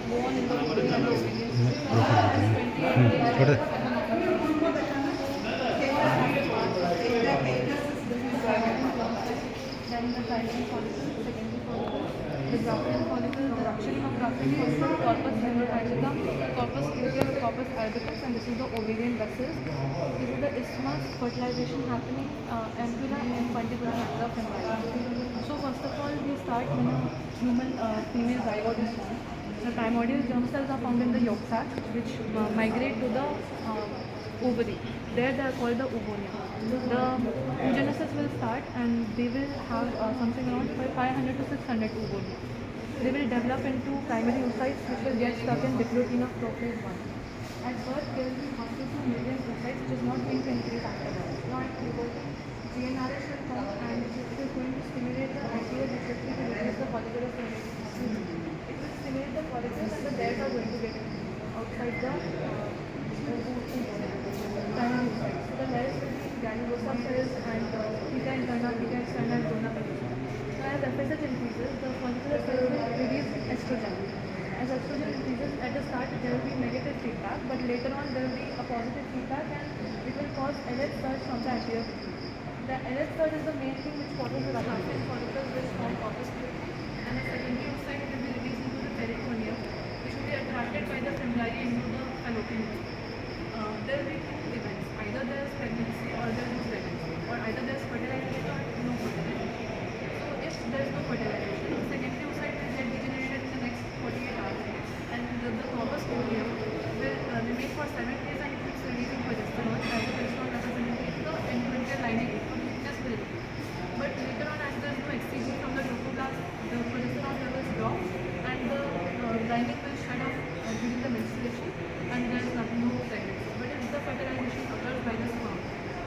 go on in the ovary and the ovarian system. And the 28 days What is then the primary follicle, secondary follicle, the Graafian follicle, the rupturing of Graafian follicle, corpus heterozygotum, corpus luteum, corpus albicans, and this is the ovarian vessels. This is the isthmus, fertilization happening, ampulla and fundibular matter of embryos. So first of all, we start when a human female zygote is formed. The primordial germ cells are found in the yolk sac, which migrate to the ovary. There they are called the oogonia. The oogenesis will start and they will have something around 500 to 600 oogonia. They will develop into primary oocytes which will get stuck in diplotin of prophase 1. At birth there will be 1 to 2 million oocytes which is not going to increase afterwards. Now at puberty, GnRH will come and it is going to stimulate the anterior pituitary to release the follicular stimulation hormone. It will stimulate the follicles and the hairs are going to get outside the primary oocytes. The hairs will be granulosa cells and theta interna, theta externa, and zona pellucida. Now as FSH increases, the follicular cells will release estrogen. As estrogen increases, at the start there will be negative feedback, but later on there will be a positive feedback and it will cause LH surge from the anterior pituitary. The LH surge is the main thing which causes the Graafian follicles which form corpus luteum, and the secondary oocyte will be released into the peritoneum, which will be attracted by the fibrillar into the fallopian tube. There will be two events: either there is pregnancy or there is no pregnancy, or either there is fertilization or no fertilization. So if there is no fertilization, the secondary oocyte will get degenerated in the next 48 hours, and the corpus luteum will remain for 7 days and keeps releasing progesterone as the progesterone representative the endometrial lining of the fetus will release. But later on, as there is no excretion from the trophoblast, the progesterone levels drop and the lining will shed off during the menstruation and there is nothing, no pregnancy. But if the fertilization occurs by the sperm,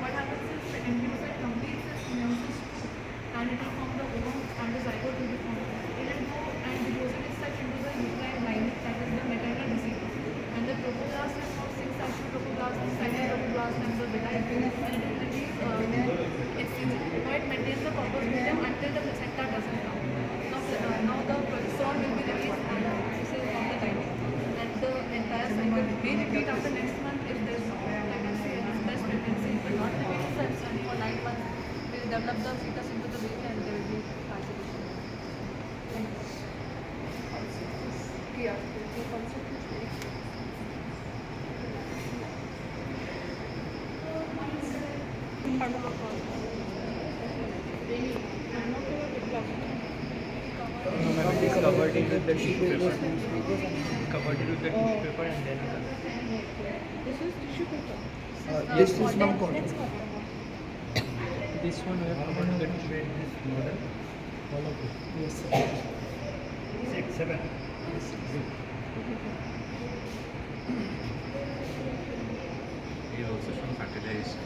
what happens is the oocyte completes its meiosis and it will form the ovum and the zygote will be formed. It will go and deposit itself into the uterine lining, that is the maternal vesicle. And the trophoblast is formed 6 sexual trophoblasts, cytoplasm and the beta and it will release its semen. Now it maintains the corpus luteum until the placenta doesn't come. Now the progesterone will be released and this is from the lining. And the entire cycle may repeat after next month if there is pregnancy, and if there is pregnancy, it will not repeat itself, and for 9 months we will develop the fetus into the baby and there will be fertilization. Thank you. Yeah. No, ma'am, it is covered it with the tissue paper. Covered it with the tissue paper and then This is tissue paper. this is not cotton. This one we have covered with the tissue paper. This model. All of it. Yes. 6, 7. Yes. He also shown fertilization.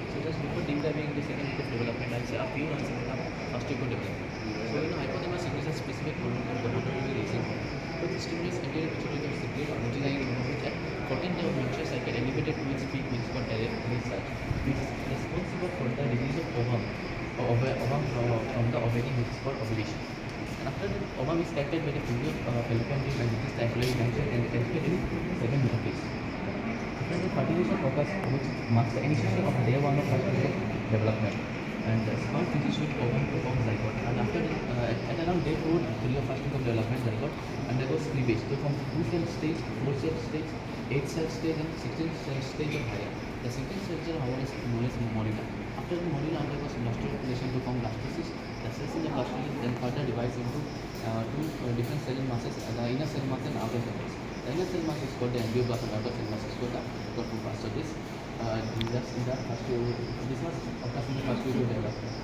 So just before deep diving into second step development, I'll say a few answers on osteochondral development. So hypothalamus secretes a specific hormone called the hormone releasing. So this stimulates anterior pituitary to secrete longitudinal hormone which at 14 day of menstrual cycle elevated to its peak, which is called discharge, which is responsible for the release of ovum from the ovary, which is called ovulation. And after the ovum is collected by the fallopian tube and it is actually mentioned and educated in second metaphase. After the fertilization occurs, which marks the initiation of day 1 of first phase of development, and the sperm constitutes ovum to form zygote. And after at around day 4, 3 of first phase of development, zygote undergoes cleavage to form 2-cell stage, 4-cell stage, 8-cell stage, and 16-cell stage or higher. The second structure, however, is known as morula. After the morula undergoes blastocyst to form blastocyst, the cells in the blastocyst then further divides into two different cell masses: the inner cell mass and outer cell mass. The inner cell mass is called the embryoblast and outer cell mass is called the protoplasm. So this was occurs in the first phase of development.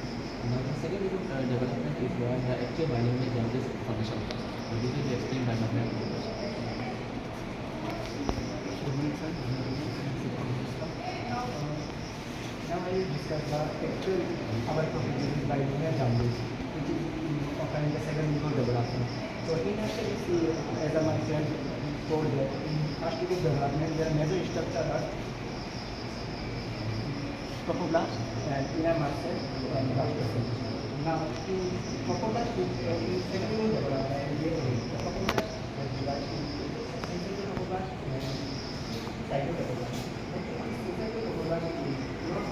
Now the second development is where the actual binomial changes function. So this is explained by mathematical. Now I will discuss the actual our properties by linear jumbles, which is occurring in the second group development. So initially, as my friend told that in first group development, their major structure are trophoblast and inner muscle and blastocyst. Now in trophoblast, in second group development, the trophoblast is divided into central trophoblast and cytotrophoblast. Central trophoblast is not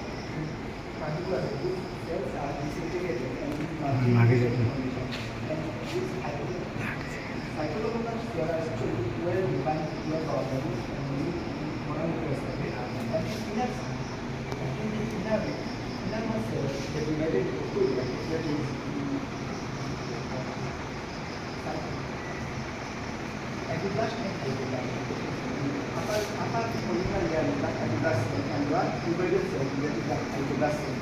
particular these cells are disintegrated and condition. And this cytotrophoblast there are actually well defined clear organisms and modern perspective. And inner muscle they divided into two groups, that is epiblast and hypoblast. Upper polymer layer is the epiblast cell and one tuberous cell that is the hypoblast cell.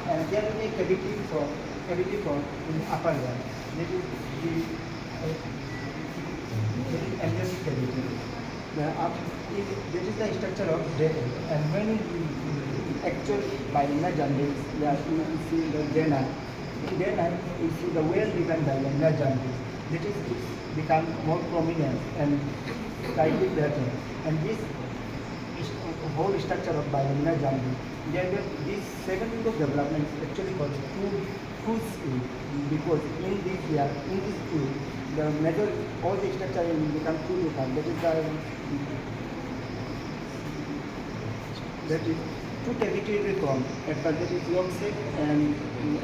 And there will be a cavity for in upper layer. That is the embryonic cavity. That is the structure of day. And when actual biluminar jaundice, you see the day night. In day night, you see the well-defined biluminar jaundice. That is become more prominent and slightly better. And this whole structure of biluminar jaundice. Then this second group of development is actually called food speed, because in this year, in this food, the major all the structure will become two different. That is two cavities will form. At first, that is yolk sac and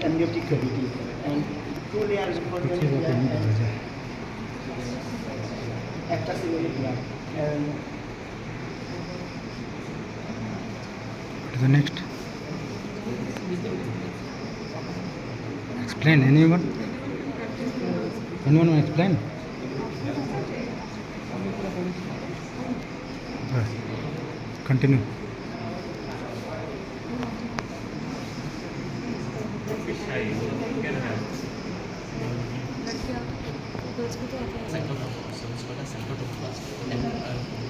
amniotic cavity, and two layers will form and extracellular layer. And the next. Explain. Anyone want to explain? Continue. Cytotrophoblast. So it's called a cytotrophoblast. And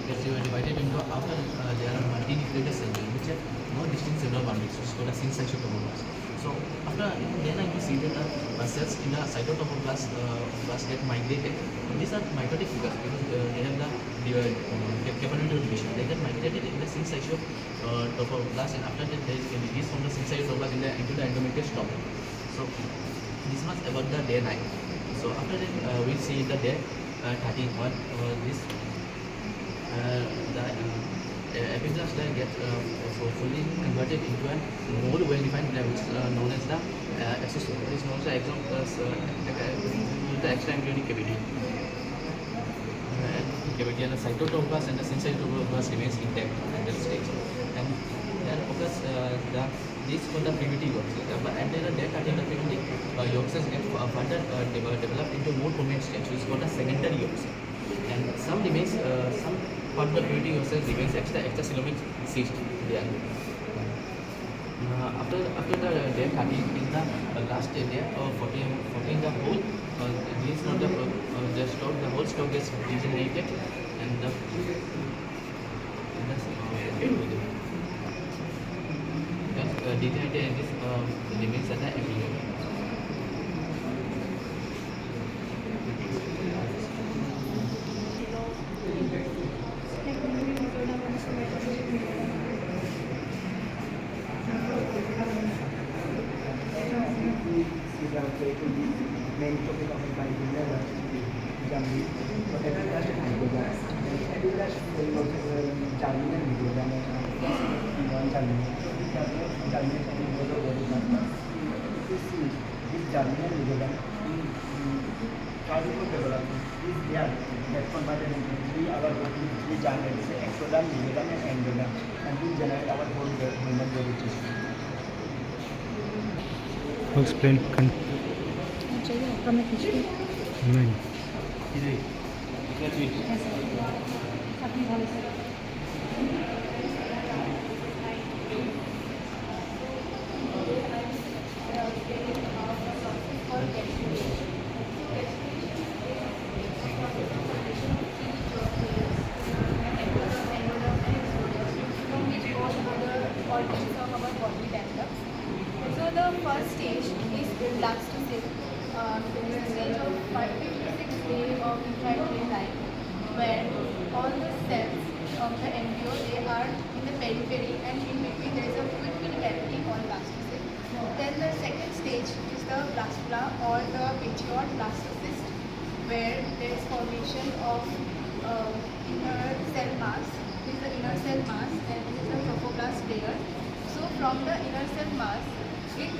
as you are divided into outer, there are multinucleated cells which have no distinct cellular boundaries. So it's called a syncytotrophoblast. So after then you see that cells in the cytotrophoblast get migrated. These are mitotic figures because they have the capability of division. They get migrated in the syncytotrophoblast, and after that they can release from the syncytotrophoblast into the endometrial stomach. So this much about the day 9. So after that we see the day 31. This the epiblast layer gets fully converted into a more well-defined layer, which is known as the exosome. It is known as the the extra-embryonic cavity. And the cytotrophoblast and the syncytotrophoblast remains intact at that stage. And then occurs this for the primitive yolks. And then the day 13 the primitive yolks get further developed into more prominent stage, which is called the secondary yolks. And some remains, some part of the primitive yolk remains extracellular cyst there. After the day 13 is the last day of 14 the whole this not the stock, the whole stock gets degenerated, and the degenerated and this remains at the embryo. main topic of the biluminar jaundice. So epiblast and hypoblast. Epiblast will also germinal germination and germination is also very important. If you see this germinal ligament childhood development is there that converted into three channels, exoderm, mesoderm and endoderm, and will generate our whole human body tissue. Explain. चाहिए आपका मैं खींच दूँ नहीं. अपनी वाले से are in the periphery, and in between there is a fluid filled cavity called blastocyst. Then the second stage is the blastula or the mature blastocyst, where there is formation of inner cell mass. This is the inner cell mass, and this is the trophoblast layer. So from the inner cell mass, it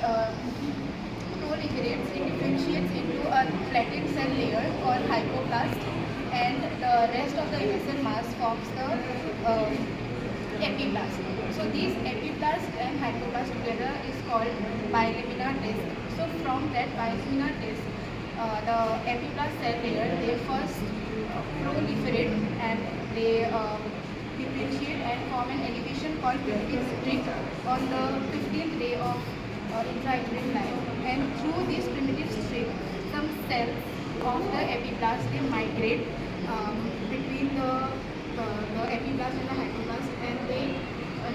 proliferates, it differentiates into a flattened cell layer called hypoblast, and the rest of the inner cell mass forms the epiblast. So these epiblast and hypoblast together is called bilaminar disc. So from that bilaminar disc, the epiblast cell layer, they first proliferate, and they differentiate and form an elevation called primitive strip on the 15th day of intrauterine life. And through this primitive strip, some cells of the epiblast, they migrate between the epiblast and the hypoblast, and they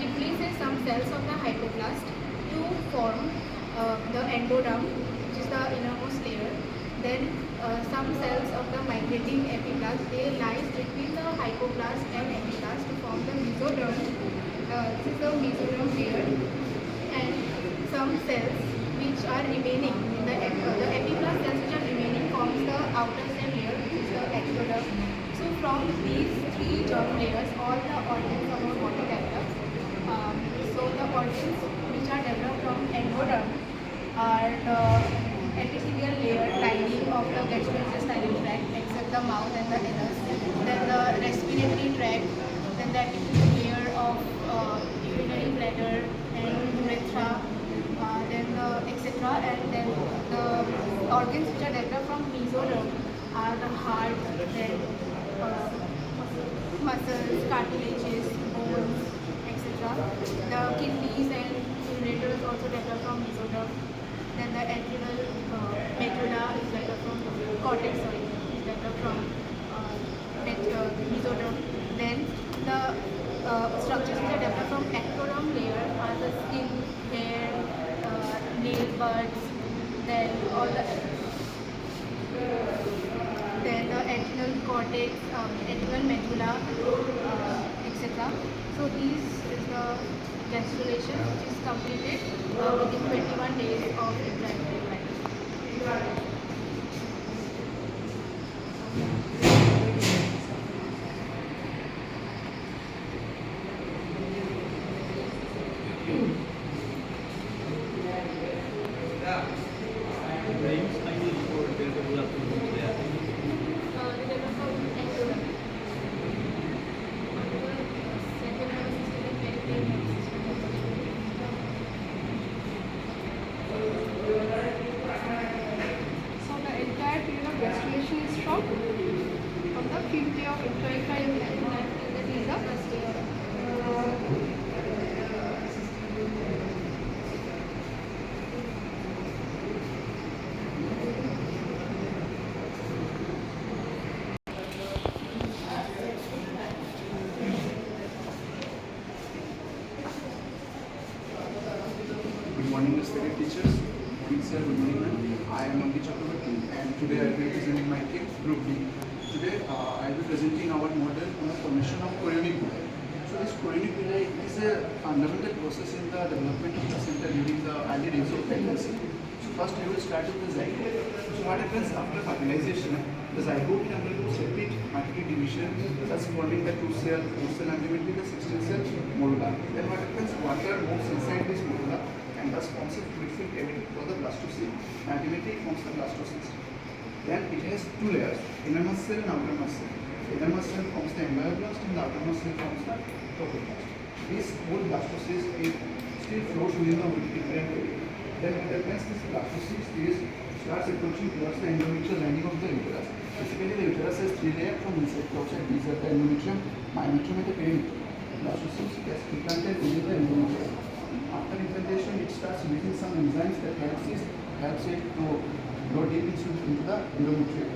replaces some cells of the hypoblast to form the endoderm, which is the innermost layer. Then some cells of the migrating epiblast, they lies between the hypoblast and epiblast to form the mesoderm. This is the mesoderm layer. And some cells which are remaining in the epiblast cells which are remaining forms the outer cell layer, which is the ectoderm. So from these three germ layers, all the organs of our body develop. So the organs which are developed from endoderm are the epithelial layer lining of the gastrointestinal tract, except the mouth and the anus. Then the respiratory tract, then the epithelial layer of urinary bladder and urethra, then the etc. And then the organs which are developed from mesoderm are the heart, then muscles, cartilages, bones, etc. The kidneys and ureters also develop from mesoderm. Then the adrenal medulla is developed from cortex, is developed from mesoderm. Then the structures which are developed from ectoderm layer are the skin, hair, nail buds, then all the adrenal cortex, adrenal medulla, etc. So this is the gastrulation, which is completed within 21 days of intrauterine life. So the entire period of gastrulation is from the 5th day of intrauterine life, that is the first day of Good morning, respected teachers. Good sir, good morning, ma'am. I am Anatomical, and today I will be presenting my kit, Group D. Today I will be presenting our model on the formation of chorionic villi. So this chorionic villi is a fundamental process in the development of the placenta during the early days of pregnancy. So first we will start with the zygote. So what happens after fertilization? The zygote undergoes rapid matrix division, thus forming the 2-cell, 4-cell, ultimately the 16-cell morula. Then what happens? Water moves inside this morula and thus forms a fluid filled cavity for the blastocyst. Ultimately it forms the blastocyst. Then it has two layers, innermost cell and outermost cell. The innermost cell forms the embryoblast and the outermost cell forms the trophoblast. This whole blastocyst still floats within the uterine cavity. Then what happens? This blastocyst starts approaching towards the endometrial lining of the uterus. Basically the uterus has three layers from inside to outside. These are the endometrium, myometrium and the perimetrium. Blastocyst gets implanted within the endometrium. After implantation, it starts releasing some enzymes that helps it to go deep into the endometrium.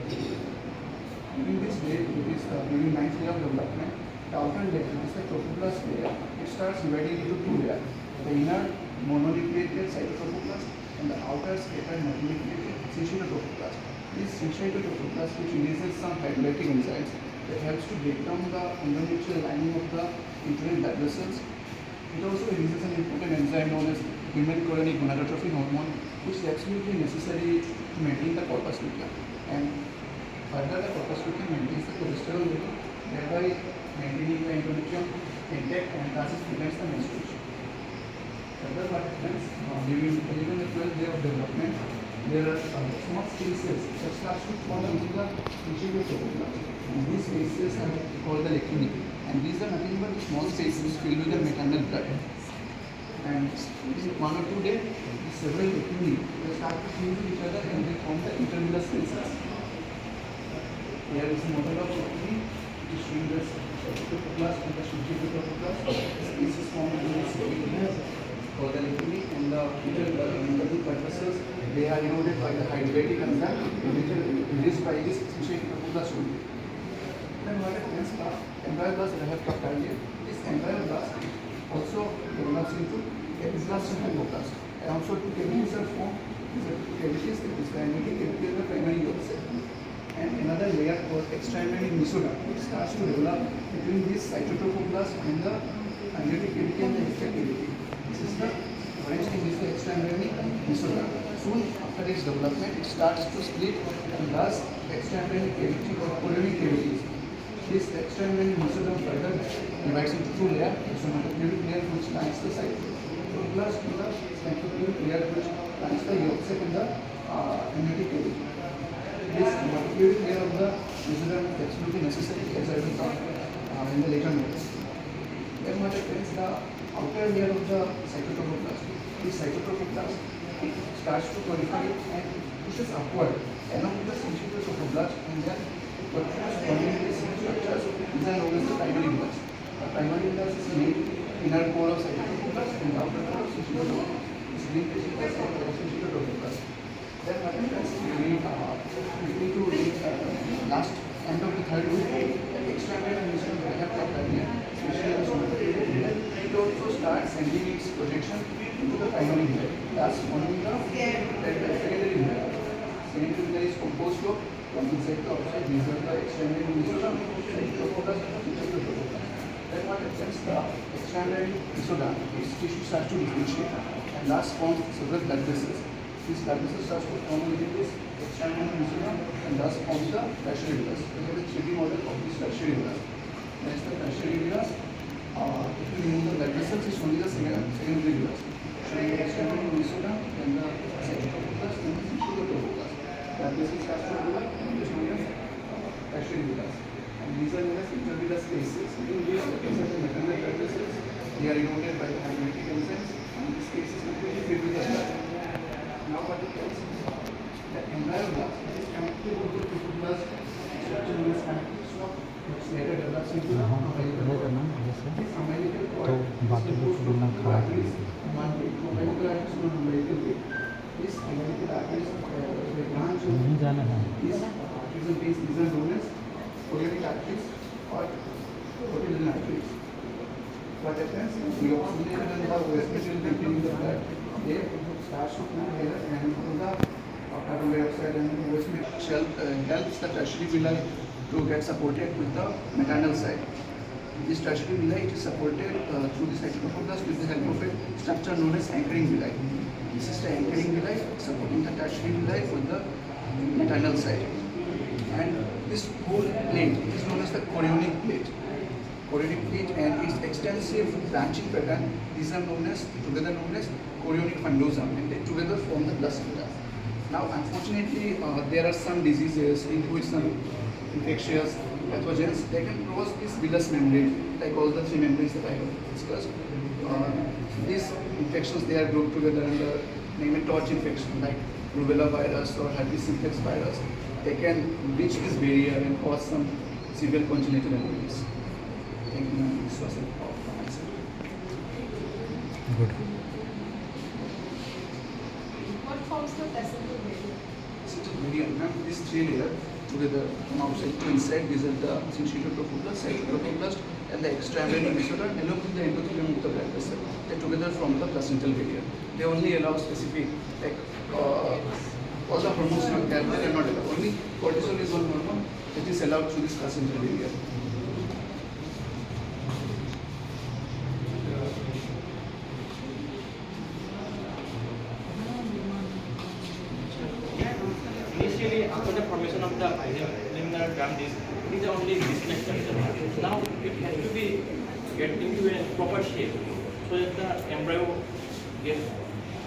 During this day, during 9th day of development, the outer layer, which is the trophoblast layer, it starts dividing into two layers. The inner mononucleated cytotrophoblast and the outer scattered multinucleated syncytotrophoblast. This syncytotrophoblast, which releases some hydrolytic enzymes, that helps to break down the undernutritional lining of the internal blood vessels. It also releases an important enzyme known as human chorionic gonadotrophin hormone, which is absolutely necessary to maintain the corpus luteum. And further, the corpus luteum maintains the cholesterol level, thereby maintaining the endometrium intact and thus it prevents the menstruation. Further, what happens during even the 12th day of development, there are small spaces that start to form into the interior trophoblast. These spaces are called the lacunae, and these are nothing but small spaces filled with the maternal blood. And in 1 or 2 days, several lacunae will start to fuse with each other and they form the intervillous spaces. Here is a model of lacunae, which is showing this trophoblast and the interior trophoblast. Spaces formed in this lacunae called the lacunae, and the internal blood vessels, they are eroded by the hydrolytic enzyme released by this initiating trophoblast only. Then what happens? Embryoblast that I have talked earlier. This embryoblast also develops into epiblast and hypoblast. And also two cavities are formed. These are two cavities, this primary cavity and the primary yolk cell. And another layer called extraembryonic mesoderm, which starts to develop between this cytotrophoblast and the embryonic cavity and the insect cavity. This is the orange thing is the extraembryonic mesoderm. Soon after its development, it starts to split and thus extraembryonic cavity or chorionic cavities. This extraembryonic mesoderm further divides into two layers, the somatopubic layer which lines the cytoplasm and the cytoplasmic layer which lines the yolk sac and the amniotic cavity. This somatopubic layer of the mesoderm is absolutely necessary, as I will talk in the later notes. Then what happens, the outer layer of the cytotrophoblast, this cytotrophoblast, it starts to proliferate and pushes upward along with the syncytial trophoblast and then protrudes continuously structures. These are known as the primary villas. The primary villas is made inner core of cytotrophoblast and the outer core of syncytial trophoblast. This green is called the syncytial trophoblast. Then what happens, we need to reach last end of the third week, extraembryonic mesoderm I have talked earlier, especially the somatopubic layer, it also starts sending its projection into the primary villi, thus forming the secondary villi. Secondary villi is composed of from inside to outside. These are the extraembryonic mesoderm, trophoblast and syncytial trophoblast. Then what happens, the extraembryonic mesoderm, its tissue starts to differentiate and thus forms several blood vessels. This blood vessel starts to form within this extraembryonic mesoderm and thus forms the tertiary villus. We have a 3D model of this tertiary villus. Next, the tertiary villus. If we remove the blood vessels, it's only the secondary villus. Showing the extraembryonic mesoderm and the cytoplasm and the syncytial trophoblast. Blood vessels starts to develop and it is known as tertiary villus. And these are known as intervillus spaces. In these spaces, the maternal blood vessels, they are eroded by the hydrolytic enzymes and these spaces completely filled with the blood. Now what it tells is the embryoblast is connected to the trophoblast structure known as connective swap, which later develops into the umbilical cord. This umbilical cord is composed of two arteries and one vein. Umbilical arteries known umbilical vein. This umbilical arteries branch of these arteries and veins. These are known as chorionic arteries or cotyledon arteries. What happens? We oxygenate and the waste material containing the blood. They starts to cool here and the carbon dioxide and the waste material helps the tertiary villi to get supported with the maternal side. This tertiary villi is supported through the cytoplasm with the help of a structure known as anchoring villi. This is the anchoring villi supporting the tertiary villi with the maternal side. And this whole plate is known as the chorionic plate. Chorionic plate and its extensive branching pattern, these are together known as chorionic fundosum, and they together form the placenta. Now, unfortunately, there are some diseases in which some infectious pathogens, they can cross this villus membrane, like all the three membranes that I have discussed. These infections, they are grouped together under nematode infection, like rubella virus or herpes simplex virus. They can reach this barrier and cause some severe congenital anomalies. Thank you, ma'am. This was it from my side. Good. What forms the placental barrier? These three layers together from outside to inside, these are the syncytial trophoblast, cytoplasm, and the extraembryonic mesoderm along with the endothelium of the blood vessel. They together form the placental barrier. They only allow specific, like all the hormones not there, they are not allowed. Only cortisol is one hormone, it is allowed to discuss in the area. Initially, after the formation of the preliminary drum disc, it is only disc structure. Now it has to be get into a proper shape so that the embryo gets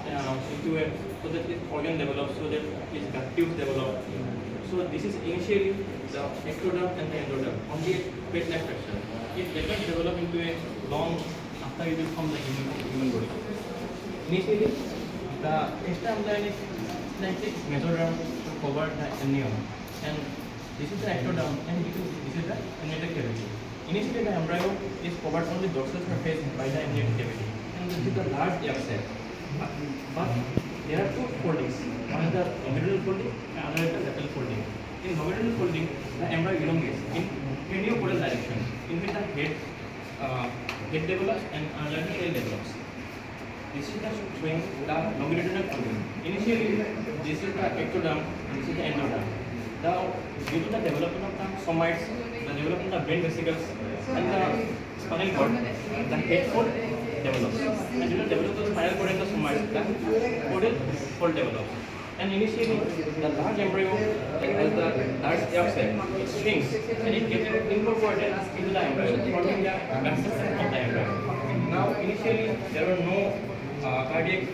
into a so that its organ develops, so that its tubes develop. So this is initially the ectoderm and the endoderm, only a plate-like structure. It later develop into a long after it will form the human body. Initially, the extra-embryonic mesoderm cover the amnion, and this is the ectoderm, and this is the amniotic cavity. Initially, the embryo is covered on the dorsal surface by the amniotic cavity, and this is the large egg cell. But there are two foldings. One is the longitudinal folding, and another is the lateral folding. In longitudinal folding, the embryo elongates in craniopodal direction, in which the head develops and another tail develops. This is the showing the longitudinal folding. Initially, this is the ectoderm and this is the endoderm. Due to the development of the somites, the development of brain vesicles, and the spinal cord, the head fold develops. And due to the development of the spinal cord and the somites, the caudal fold develops. And initially, the large embryo, as the large egg cell, it shrinks and it gets incorporated into the embryo, forming the construction of the embryo. Now, initially, there were no cardiac,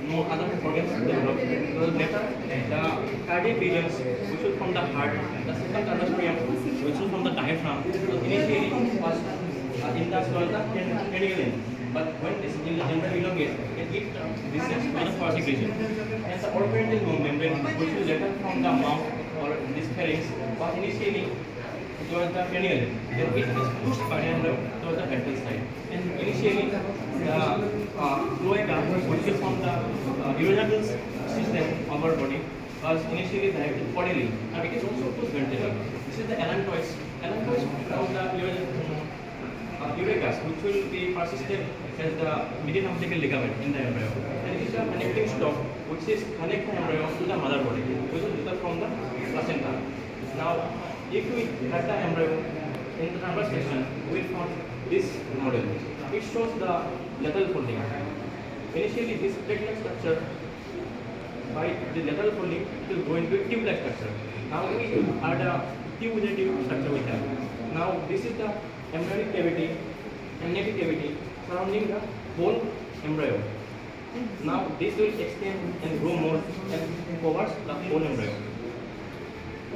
no other organs developed. So later, the cardiac regions, which will form the heart, the second cardiac which will form the diaphragm, so initially was in the cranial end. But when this embryo elongates, it descends to the thoracic region. And the orbital membrane, which will later form the mouth or this pharynx, was initially towards the cranial end. Then it is pushed by the embryo towards the ventral side. And initially, the cloaca, which will form the urogenital system of our body, was initially directed caudally, and it is also pushed ventrally. This is the allantois. Allantois from the urachus, which will be persisted as the median umbilical ligament in the embryo. And it is a connecting stalk, which is connect the embryo to the mother body, which is result from the placenta. Now, if we cut the embryo in the transverse section, we will find this model. It shows the lateral folding. Initially, this plate-like structure, by the lateral folding, it will go into a tube-like structure. Now we add a tube-with-a-tube structure we have. Now this is the embryonic cavity, amniotic cavity surrounding the whole embryo. Now this will extend and grow more and covers the whole embryo.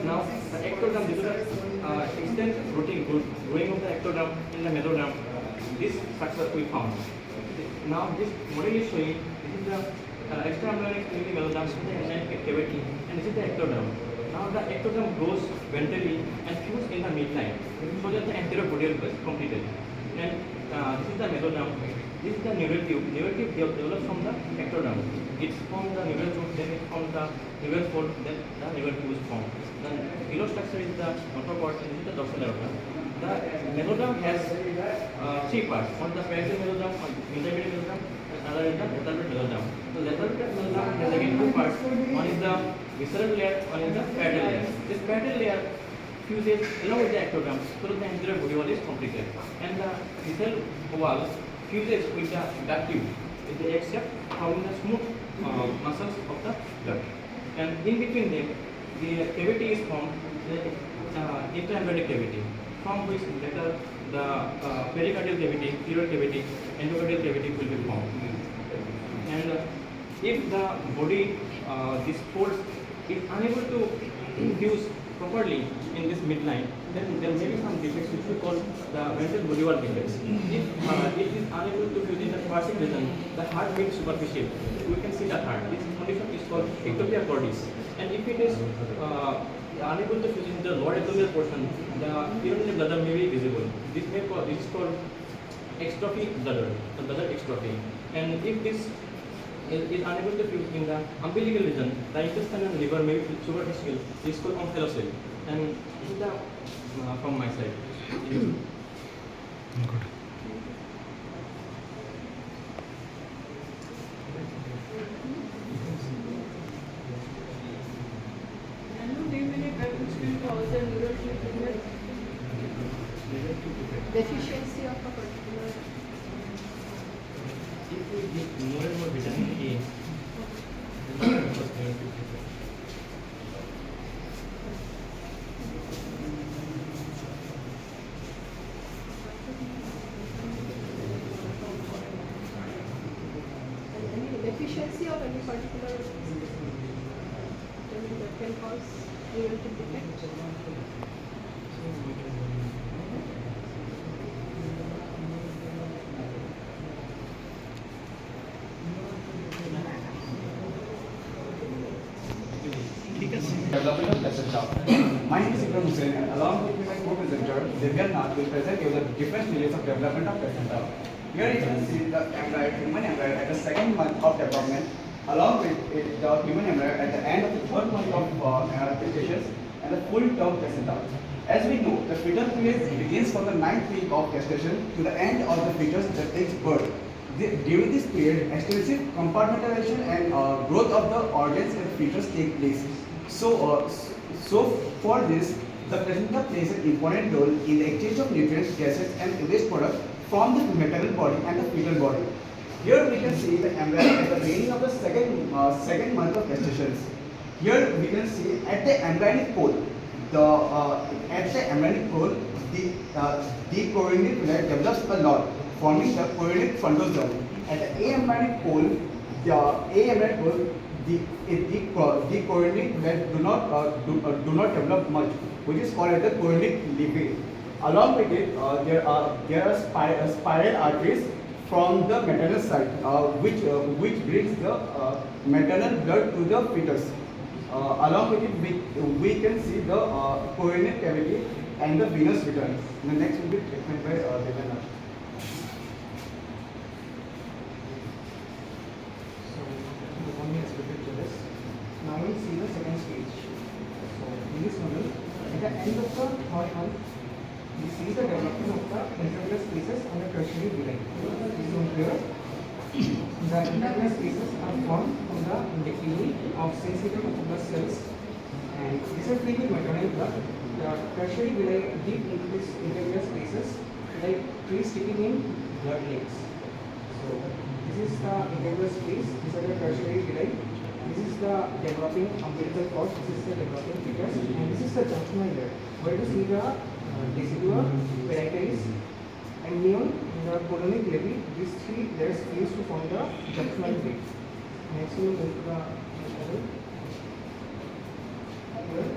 Now the ectoderm, this is the extent growing of the ectoderm in the mesoderm. This structure we found. Now this model is showing this is the extra-embryonic mesoderm, this is the amniotic cavity, and this is the ectoderm. Now the ectoderm grows ventrally and fused in the midline, so that the anterior body is completed. And this is the mesoderm. This is the neural tube. Neural tube develops from the ectoderm. It's from the neural tube, then it forms the neural fold, then the neural tube is formed. The below structure is the motor cord, and this is the dorsal aorta. The mesoderm has three parts. One is the parietal mesoderm, intermediate mesoderm, and another is the lateral mesoderm. The lateral mesoderm has again two parts. One is the visceral layer, one is the parietal layer. This parietal layer fuses along with the ectoderm so that the anterior body wall is completed. And the visceral wall fuses with the gut tube, with the egg shape, forming the smooth muscles of the gut. And in between them, the cavity is formed, the intra-embryonic cavity, from which later the pericardial cavity, pleural cavity, endocardial cavity will be formed. And if the body, this force is unable to fuse properly in this midline, then there may be some defects which we call the ventral body wall defects. If it is unable to fuse in the thoracic region, the heart being superficial, we can see the heart. This condition is called ectopia cordis. And if it is unable to fuse in the lower abdominal portion, the urinary bladder may be visible. This is called extrophy bladder, the bladder extrophy. And if this is unable to fuse in the umbilical region, the intestine and liver may be superficial. This is called omphalocele. And this is the from my side. Good. Can you name any drug which will cause a neural tube Deficiency of a particular. If we give more and more vitamin A, then the first neural tube defect. Any deficiency of any particular that can cause neural tube defect. Development of placenta. My name is Ikram Hussain and along with my co-presenter, Divyan Nath will present you the different stages of development of placenta. Here you can see the embryo, human embryo at the second month of development, along with the human embryo at the end of the third month of gestation and the full term placenta. As we know, the fetal period begins from the 9th week of gestation to the end of the fetus that takes birth. During this period, extensive compartmentalization and growth of the organs in the fetus take place. So for this, the placenta plays an important role in the exchange of nutrients, gases, and waste products from the maternal body and the fetal body. Here we can see the embryo at the beginning of the second month of gestation. Here we can see at the embryonic pole, the chorionic villi develops a lot, forming the chorionic fundosome. At the aembryonic pole, the chorionic villi do not develop much, which is called as the chorionic leafy. Along with it, there are spiral arteries from the maternal side, which brings the maternal blood to the fetus. Along with it, we can see the chorionic cavity and the venous return. The next will be treatment by Devana. So, the one is expected to this. Now we see the second stage. So, in this model, at the end of the third month, we see the development of the intravenous spaces on the tertiary villi. So, here, the intravenous spaces are formed from the nuclei of sensitive tubular cells, and these are filled with maternal blood. The tertiary villi deep into these intravenous spaces, like trees sticking in blood lakes. So, this is the intravenous space. These are the tertiary villi. This is the developing umbilical cord. This is the developing fetus, and this is the junctional layer, where you see the decidua, parietalis, and neon, the colonic levy. These three layers fuse to form the junctional vein. Next, we will go to the model. Here,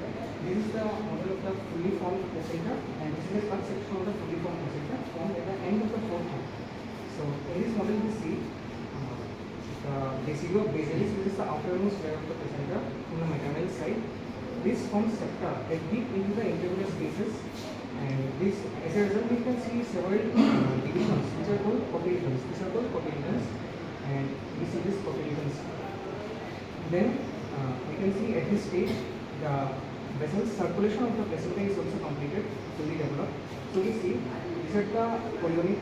this is the model of the fully formed placenta, and this is a cut section of the fully formed placenta formed at the end of the fourth month. So, in this model, we see the decidua basalis, which is the outermost layer of the placenta from the maternal side. This forms septa that deep into the intravenous spaces, and this, as a result, we can see several divisions which are called cotyledons. These are called cotyledons, and we see this cotyledons. Then we can see at this stage the vessel circulation of the placenta is also completed, fully developed. So we see these are the colonic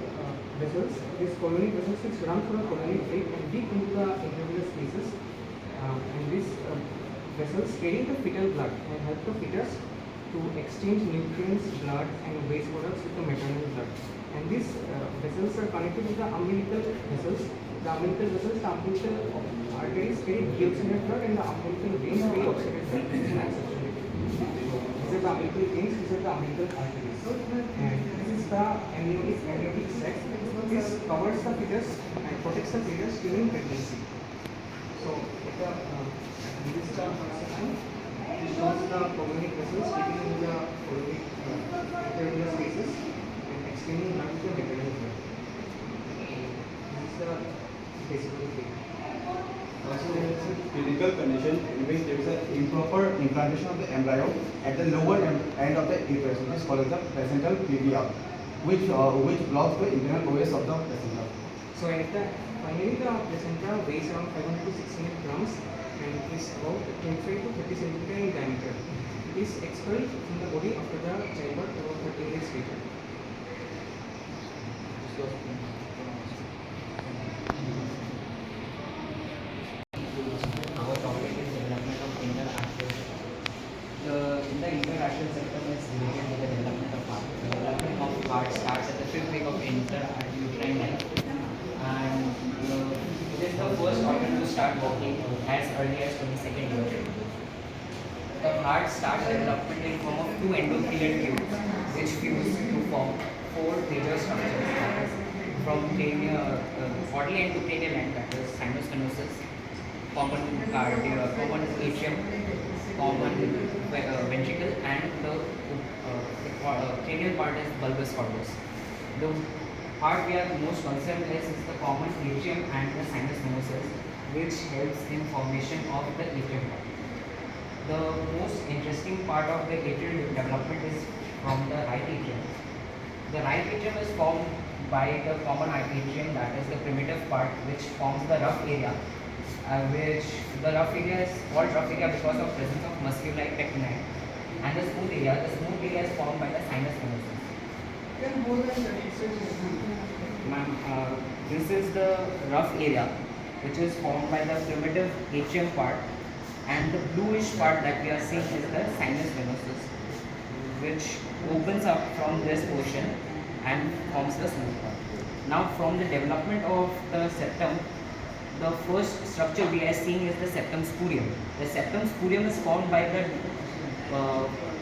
vessels. These colonic vessels which run through the colonic vein and deep into the intravenous spaces, and these vessels carry the fetal blood and help the fetus to exchange nutrients, blood, and waste products with the maternal blood. And these vessels are connected with the umbilical vessels. The umbilical arteries carry deoxygenated blood, and the umbilical veins carry oxygenated blood. This is an asexuality. So these are the umbilical veins. These are the umbilical arteries. And this is the amniotic sac. This covers the fetus and protects the fetus during pregnancy. So this is the section. This shows the colonic vessels sticking in the colonic intravenous spaces and extending blood to the maternal blood. This is the basic thing. Also, there is a clinical condition in which there is an improper implantation of the embryo at the lower end of the uterus, which is called as the placental previa, which blocks the internal OS of the placenta. So finally the placenta weighs around 500 to 600 grams and is about 25 to 30 centimeter in diameter. It is expelled from the body after the childbirth about 30 days later. Our topic is development of interaction. In the interaction section, intrauterine life, and it is the first organ to start working as early as 22nd year. The heart starts development in form of two endothelial tubes, which fuse to form four major structures, that is from bodily end to cranial end, that is sinus venosus, common atrium, common ventricle, and the cranial part is bulbous cordus. The part we are most concerned is the common atrium and the sinus venosus, which helps in formation of the atrium part. The most interesting part of the atrial development is from the right atrium. The right atrium is formed by the common atrium, that is the primitive part, which forms the rough area, which the rough area is called rough area because of presence of musculi pectini. And the smooth area is formed by the sinus venosus. Ma'am, this is the rough area, which is formed by the primitive atrium part, and the bluish part that we are seeing is the sinus venosus, which opens up from this portion and forms the smooth part. Now, from the development of the septum, the first structure we are seeing is the septum spurium. The septum spurium is formed by the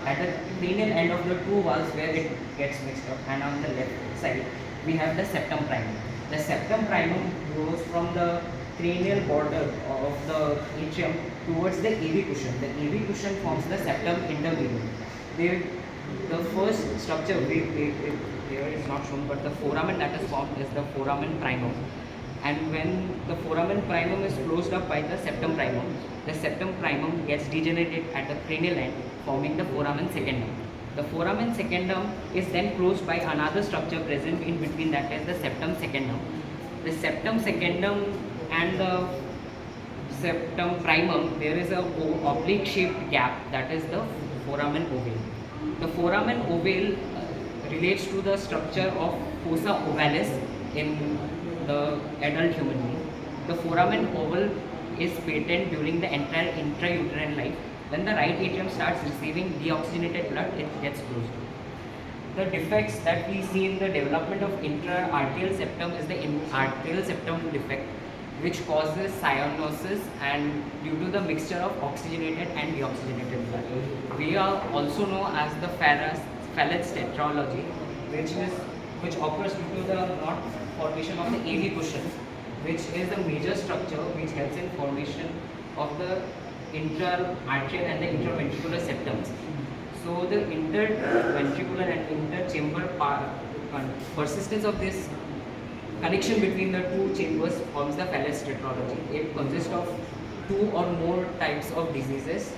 at the cranial end of the two valves where it gets mixed up, and on the left side we have the septum primum. The septum primum goes from the cranial border of the atrium towards the AV cushion. The AV cushion forms the septum intermedium. The first structure here is not shown, but the foramen that is formed is the foramen primum. And when the foramen primum is closed up by the septum primum gets degenerated at the cranial end, forming the foramen secundum. The foramen secundum is then closed by another structure present in between, that is the septum secundum. The septum secundum and the septum primum, there is a oblique shaped gap, that is the foramen ovale. The foramen ovale relates to the structure of fossa ovalis in the adult human being. The foramen oval is patent during the entire intrauterine life. When the right atrium starts receiving deoxygenated blood, it gets closed. The defects that we see in the development of intra-arterial septum is the arterial septum defect, which causes cyanosis and due to the mixture of oxygenated and deoxygenated blood. We are also known as the Fallot's tetralogy, which occurs due to the not formation of the AV cushion, which is the major structure which helps in formation of the intra-arterial and the interventricular septums. So the interventricular and interchamber persistence of this connection between the two chambers forms the Fallot's tetralogy. It consists of two or more types of diseases.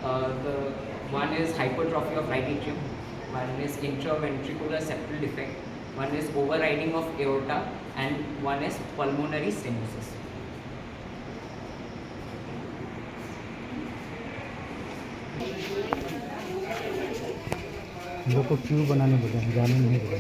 The one is hypertrophy of right atrium, one is intraventricular septal defect, one is overriding of aorta, and one is pulmonary stenosis. हम लोग को क्यों बनाने बोले हैं, जाने नहीं बोले।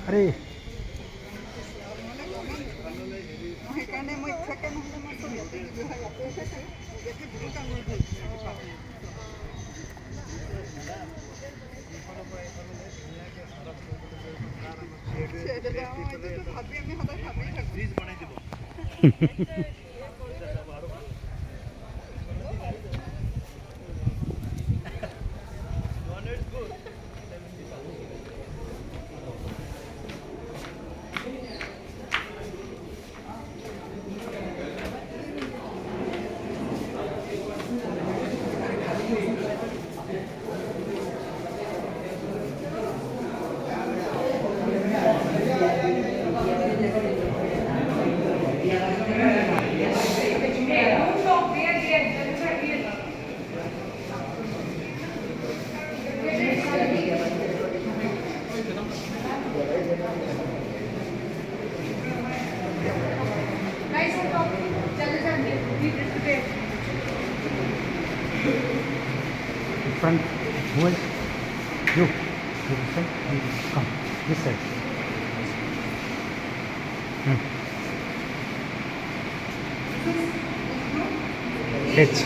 अरे front, who is you? You front, come this side. H.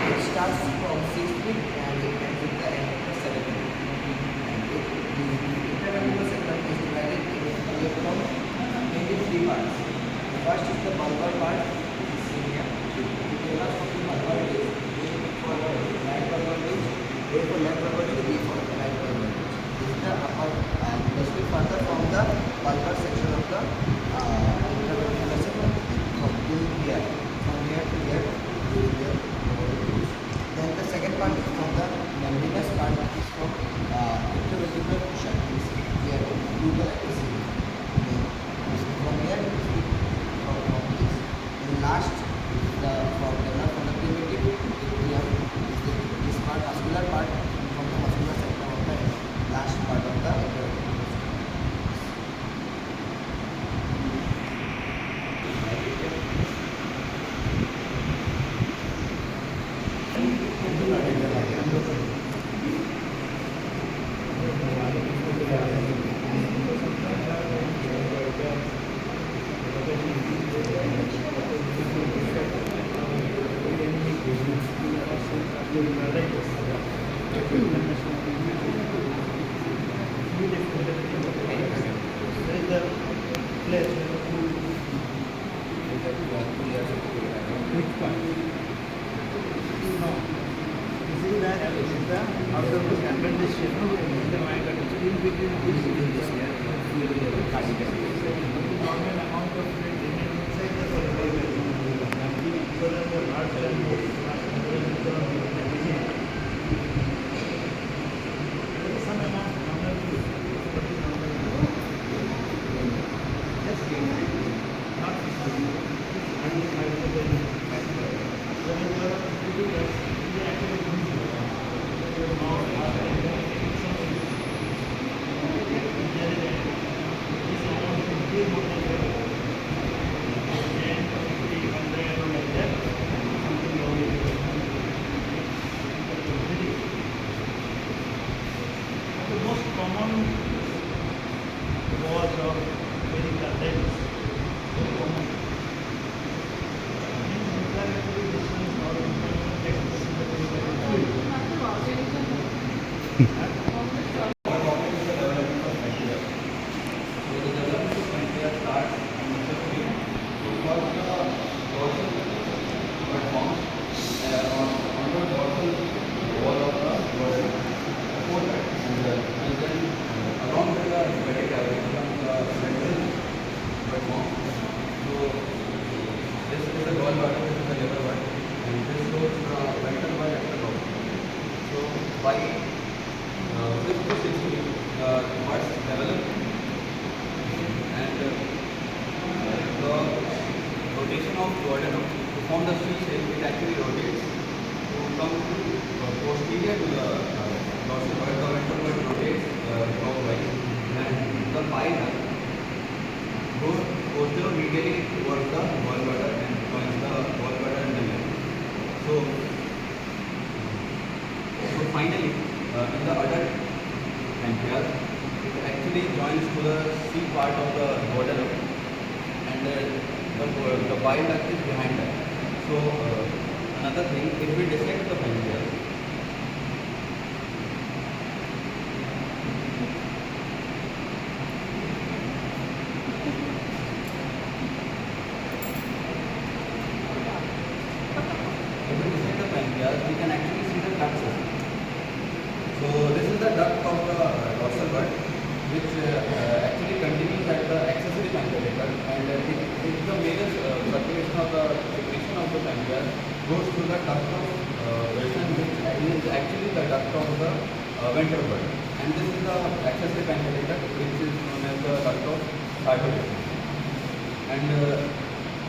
It starts from 6 feet and it ends at the end of the 7 feet. And the interventricular segment is divided from mainly three parts. The first is the bulbar part, which is seen here. The development of the bulbar is A for right bulbar ridge, A for left bulbar ridge, B for right bulbar ridge. This is the upper and this will further from the bulbar section of the interventricular segment from here to here to here. Then the second part is from the membranous part, which is from interventricular cushion, is here to the receiving. From here is from this. And last is the from the primitive atrium is this part, muscular part, from the muscular sector of the last part of the interventricular.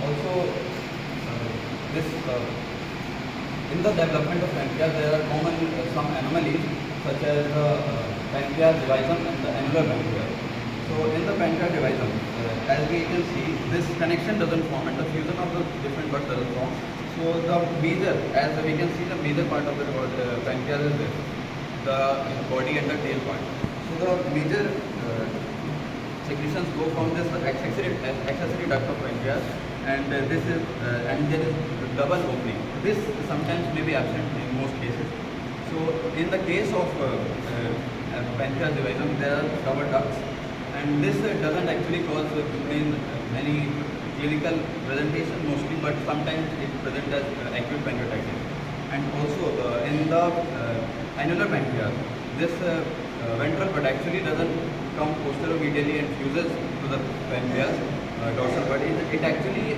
Also, this in the development of pancreas, there are common some anomalies such as the pancreas divisum and the annular pancreas. So in the pancreas divisum, as we can see, this connection doesn't form and the fusion of the different buds doesn't form. So the major, as we can see, the major part of the pancreas is this, the body and the tail part. So the major secretions go from this accessory duct of pancreas, and this is and there is double opening. This sometimes may be absent in most cases. So in the case of pancreas divisum, there are double ducts, and this doesn't actually cause any clinical presentation mostly, but sometimes it presents as acute pancreatitis. And also in the annular pancreas, this ventral bud actually doesn't come posteromedially and fuses to the pancreas dorsal bud. It actually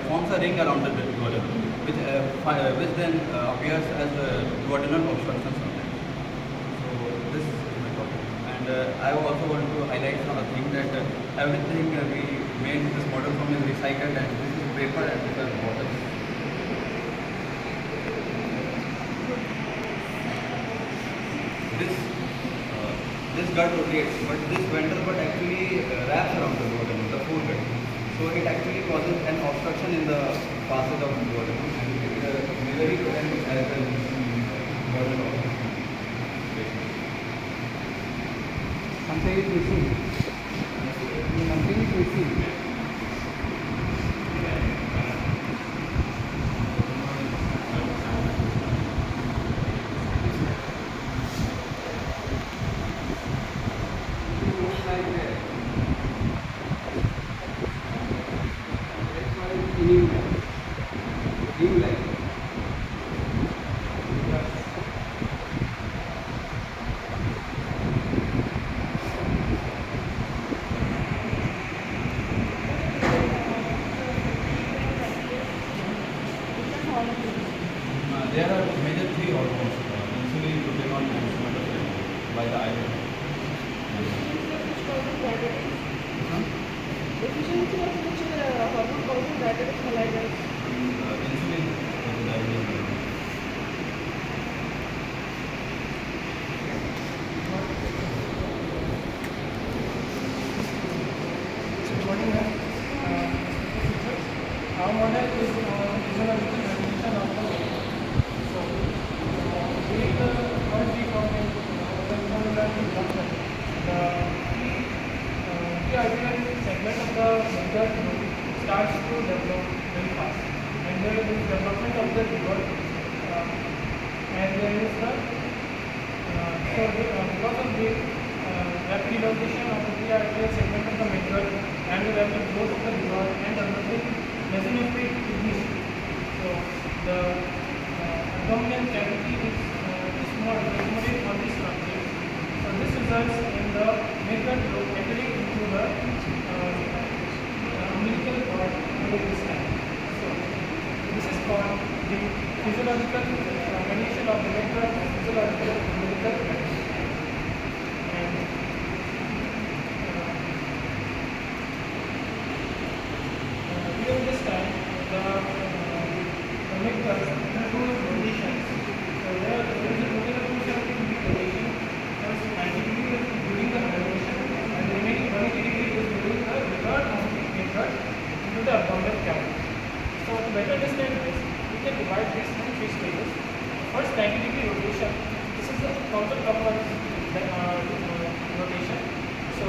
forms a ring around the duodenum, which then appears as duodenal obstruction sometimes. So this is my topic. And I also want to highlight some other thing that everything we made this model from is recycled, and this is paper and this is water. This gut rotates, but this ventral bud actually wraps around the duodenum, the full gut. So it actually causes an obstruction in the passage of the duodenum, and it may very present as a burden of patient. Something is missing. Something is missing. There are major three hormones: insulin, glucagon, and somatostatin by the iron. Efficiency of which hormone causes diabetic mellitus? Insulin is diabetes. Our model is physiological definition of the body. So, during the first week of the development, the arterial segment of the liver starts to develop very fast, and there is development of the liver, and there is the because of the rapid elongation of the arterial segment of the liver and the rapid growth of the liver and developing mesenteric kidneys. So the abdominal cavity is small, accommodate all these structures. So this results in the midgut lobe entering into the umbilical cord over this time. So this is called the physiological condition of the midgut and physiological umbilical cord. And during this time, the midgut undergoes rotations. So there is a total of 270 rotation, plus 90 degrees during the hibernation, and the remaining 180 degrees is during the return of the midgut into the abdominal cavity. So to better understand this, we can divide this into three stages. First, 90-degree rotation. This is the counterclockwise rotation. So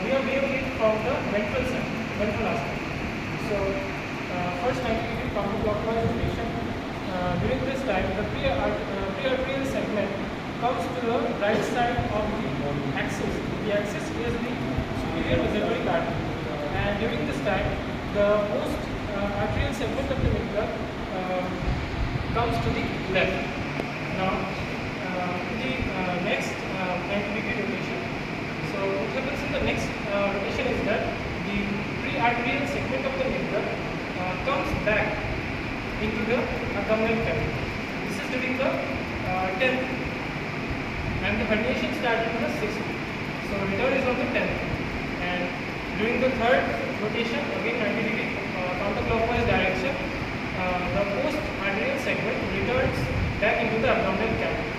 we are viewing it from the ventral side, ventral aspect. So first 90-degree counterclockwise rotation. During this time, the prearterial segment comes to the right side of the axis. The axis is the superior mesenteric artery, and during this time, the most arterial segment of the midgut comes to the left. Now, the next 90-degree rotation. So what happens in the next rotation is that the prearterial segment of the midgut comes back into the abdominal cavity. This is during the 10th week, and the herniation starts in the 6th week. So return is on the 10th week, and during the third rotation, again 90 degree, counterclockwise direction, the post-arterial segment returns back into the abdominal cavity.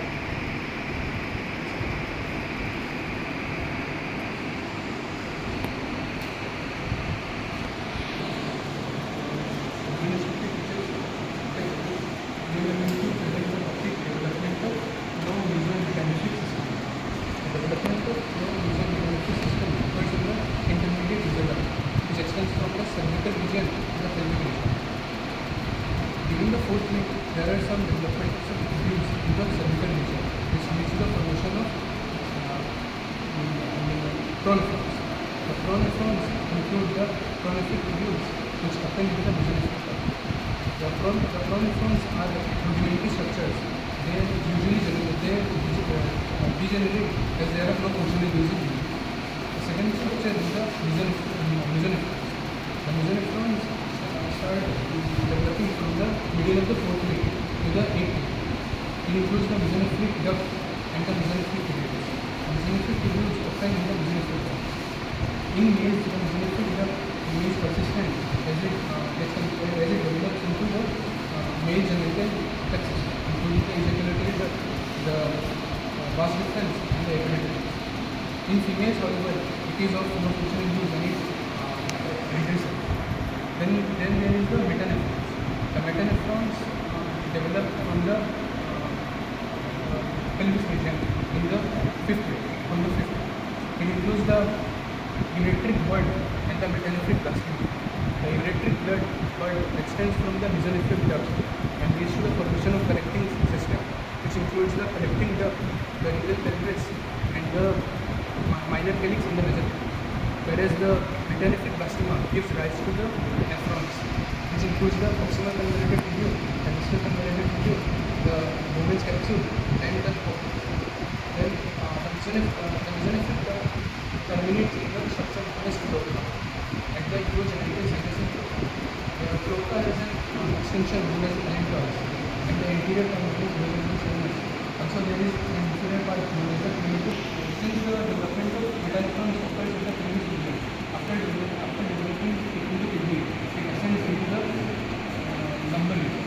During the fourth week, there are some developments of tubes in the cervical region, which leads to the formation of pronephrons. The pronephrons include the prolific tubules, which open into the mesonephron. The pronephrons are rudimentary structures. They usually degenerate as there are no functional using them. The second structure is the mesonephrons. The mesonephrons start developing from the middle of the fourth week to the eighth week. It includes the mesonephric duct and the mesonephric tubules. The mesonephric tubules occur in the mesonephric duct. In males, the mesonephric duct remains persistent as it develops into the male genital plexus, including the ejaculatory duct, the vas deferens, and the epididymis. In females, however, it is of no functional use and it regresses. Then there is the metanephrons. The metanephrons develop from the pelvis region in the fifth week, from the fifth week. It includes the ureteric bud and the metanephric plasma. The ureteric bud extends from the mesonephric duct and leads to the formation of collecting system, which includes the collecting duct, the renal pelvis, and the minor calyx in the mesonephric. Whereas the metanephric plasma gives rise to the nephrons, which includes the proximal convoluted tubule, the distal convoluted tubule, the Bowman's capsule, and the spoke. Then the mesonephric terminates in the structure known as cloaca at the urogenital sinus. The cloaca has an extension known as allantois, and the anterior terminal is urogenital sinus. Also, there is an inferior part known as the primitive. Since the development of metanephrons occurs in the previous region, after developing it in the kidney, it ascends into the lumbar region.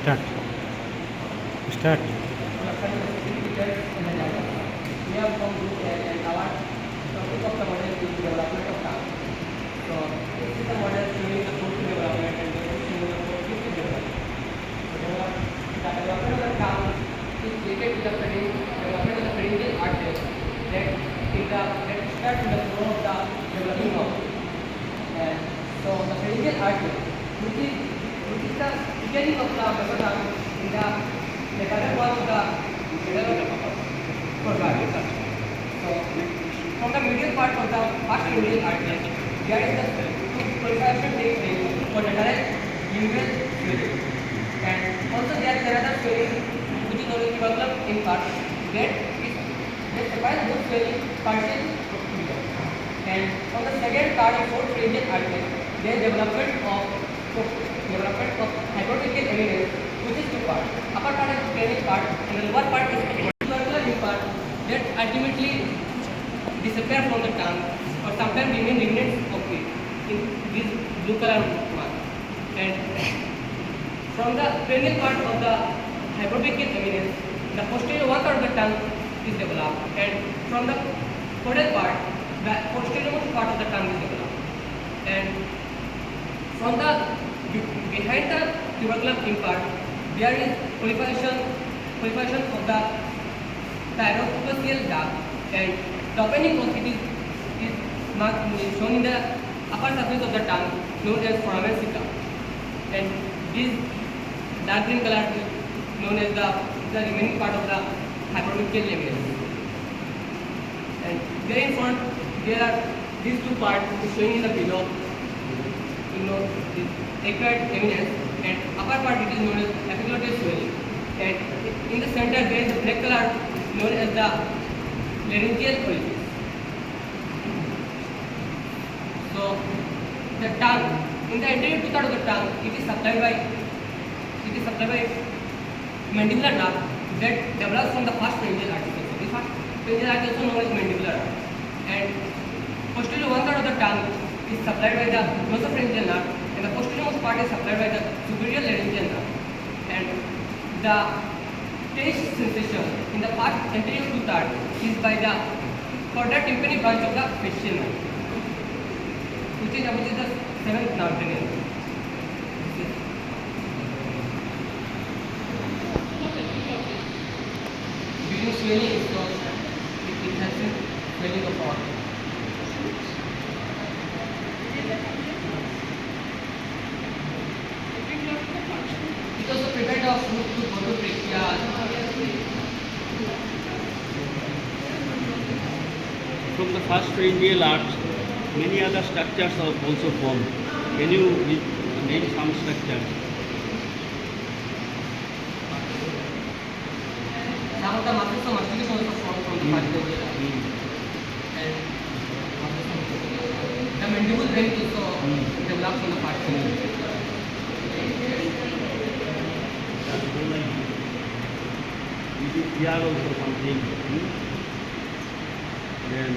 Start. Start. We have come to and our topic of the model is development of tongue. So this is the model showing the fourth development and this is showing the fifth development. So the development of the tongue is related to the development of the pharyngeal artery that starts in the floor of the developing mouth. And so the pharyngeal artery, which is the beginning of the upper tongue in the lateral wall of the middle of the foregut. So from the medial part of the first pharyngeal artery, there is the pulsation takes place for lateral uveal swelling. And also there is another swelling which is known as tubercular in part that separates both swelling partially. And on the second part of fourth pharyngeal artery, there is development of hypothetical evidence, which is two parts. Upper part is the cranial part and the lower part is the tubercular in part that ultimately disappear from the tongue or sometimes remain remnants of it in this blue color mark. And from the cranial part of the hypothetical evidence, the posterior one part of the tongue is developed, and from the caudal part the posterior part of the tongue is developed. And from the behind the tuberculum impart, there is proliferation of the pyrofacial duct, and the opening of it is shown in the upper surface of the tongue, known as foramen sicca. And this dark green color is known as the remaining part of the hypermetrial lamina. And there in front, there are these two parts showing in the below, this acquired eminence, and upper part it is known as epiglottal swelling. And in the center there is a black color known as the laryngeal orifice. So the tongue, in the anterior two-thirds of the tongue, it is supplied by mandibular nerve that develops from the first pharyngeal article. So this first pharyngeal article also known as mandibular nerve. And posterior one-third of the tongue is supplied by the nasopharyngeal nerve, and the posterior part is supplied by the superior laryngeal nerve. And the taste sensation in the first anterior two-thirds is by the further tympanic branch of the facial nerve, which is the seventh nerve terminal. During swelling, it has been swelling of our. It also prevent of root to phototrachea. From the first pharyngeal arch, many other structures are also formed. Can you name some structures? Some of the muscles of mastication also formed from the first pharyngeal arch. And the mandible vein also develops from the first pharyngeal arch. Here also something. Then